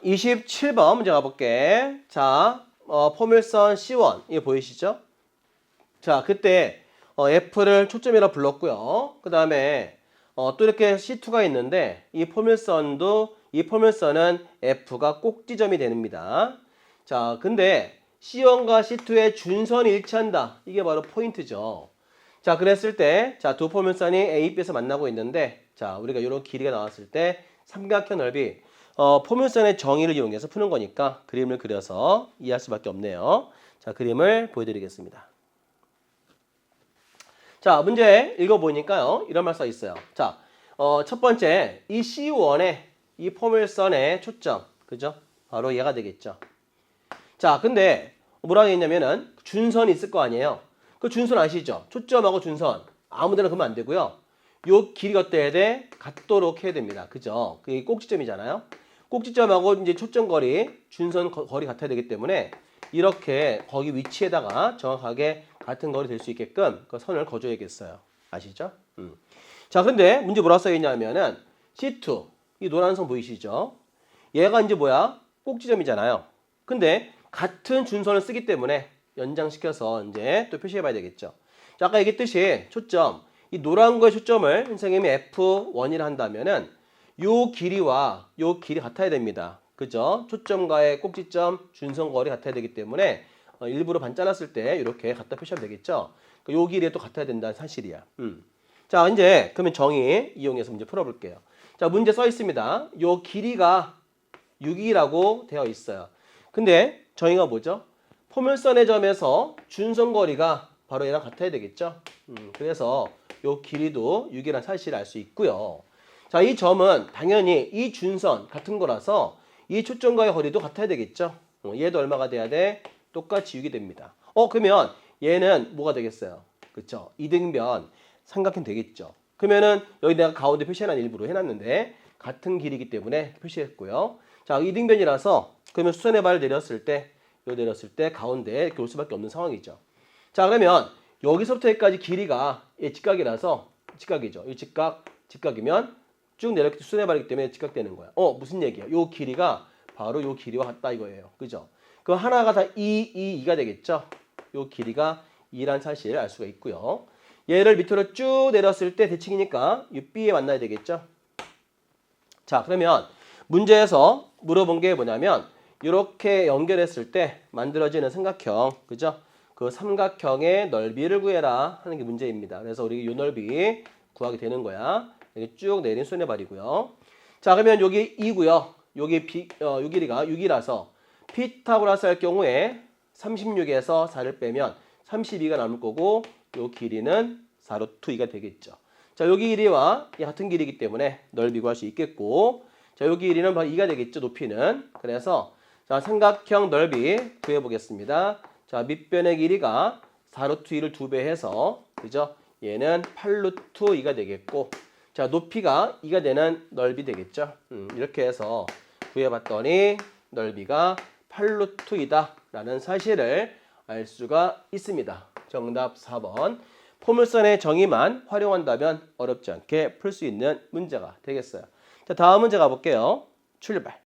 27번 문제 가볼게. 자, 포물선 C1 이거 보이시죠? 자, 그때 F를 초점이라 불렀고요. 그 다음에 또 이렇게 C2가 있는데 이 포물선은 F가 꼭지점이 됩니다. 자, 근데 C1과 C2의 준선이 일치한다. 이게 바로 포인트죠. 자, 그랬을 때, 자, 두 포물선이 A, B에서 만나고 있는데, 자, 우리가 이런 길이가 나왔을 때 삼각형 넓이, 포물선의 정의를 이용해서 푸는 거니까 그림을 그려서 이해할 수밖에 없네요. 자, 그림을 보여드리겠습니다. 자, 문제 읽어보니까요. 이런 말 써 있어요. 자, 첫 번째, 이 C1의 이 포물선의 초점, 그죠? 바로 얘가 되겠죠. 자, 근데 뭐라고 했냐면은 준선이 있을 거 아니에요. 그 준선 아시죠? 초점하고 준선 아무데나 그러면 안 되고요. 요 길이가 어때야 돼? 같도록 해야 됩니다. 그죠? 그게 꼭지점이잖아요. 꼭지점하고 이제 초점 거리, 준선 거리 같아야 되기 때문에 이렇게 거기 위치에다가 정확하게 같은 거리 될 수 있게끔 그 선을 그어줘야겠어요. 아시죠? 자, 그런데 문제 뭐라고 써 있냐면은 C2 이 노란 선 보이시죠? 얘가 이제 뭐야? 꼭지점이잖아요. 근데 같은 준선을 쓰기 때문에 연장시켜서 이제 또 표시해 봐야 되겠죠. 자, 아까 얘기했듯이 초점, 이 노란 거의 초점을 선생님이 F1이라 한다면은 요 길이와 요 길이 같아야 됩니다. 그죠? 초점과의 꼭지점, 준선 거리 같아야 되기 때문에 일부러 반 잘랐을 때 이렇게 갖다 표시하면 되겠죠. 요 길이에 또 같아야 된다는 사실이야. 자, 이제 그러면 정의 이용해서 문제 풀어볼게요. 자, 문제 써 있습니다. 요 길이가 6이라고 되어 있어요. 근데 정의가 뭐죠? 포물선의 점에서 준선 거리가 바로 얘랑 같아야 되겠죠. 그래서 요 길이도 6이라는 사실을 알 수 있고요. 자, 이 점은 당연히 이 준선 같은 거라서 이 초점과의 거리도 같아야 되겠죠. 얘도 얼마가 돼야 돼? 똑같이 6이 됩니다. 그러면 얘는 뭐가 되겠어요? 그렇죠? 이등변 삼각형 되겠죠. 그러면은 여기 내가 가운데 표시해놨 일부러 해놨는데 같은 길이기 때문에 표시했고요. 자, 이등변이라서 그러면 수선의 발을 내렸을 때 가운데 이렇게 올 수밖에 없는 상황이죠. 자, 그러면 여기서부터 여기까지 길이가 직각이라서 직각이죠. 이 직각이면 쭉 내렸기 때문에 수선의 발이기 때문에 직각되는 거야. 무슨 얘기야? 요 길이가 바로 요 길이와 같다 이거예요. 그죠? 그 하나가 다 2가 되겠죠. 요 길이가 2란 사실을 알 수가 있고요. 얘를 밑으로 쭉 내렸을 때 대칭이니까 이 B에 만나야 되겠죠. 자, 그러면 문제에서 물어본 게 뭐냐면 이렇게 연결했을 때 만들어지는 삼각형, 그죠? 그 삼각형의 넓이를 구해라 하는 게 문제입니다. 그래서 우리 이 넓이 구하게 되는 거야. 여기 쭉 내린 수선의 발이고요. 자, 그러면 여기 2고요. 여기 요 길이가 6이라서 피타고라스 할 경우에 36에서 4를 빼면 32가 남을 거고 요 길이는 4루트 2가 되겠죠. 자, 여기 길이와 같은 길이기 때문에 넓이 구할 수 있겠고, 자, 여기 길이는 바로 2가 되겠죠. 높이는. 그래서 자, 삼각형 넓이 구해 보겠습니다. 자, 밑변의 길이가 4루트 2를 2배 해서, 그죠? 얘는 8루트 2가 되겠고, 자, 높이가 2가 되는 넓이 되겠죠. 이렇게 해서 구해봤더니 넓이가 8루트 2다 라는 사실을 알 수가 있습니다. 정답 4번. 포물선의 정의만 활용한다면 어렵지 않게 풀 수 있는 문제가 되겠어요. 자, 다음 문제 가볼게요. 출발.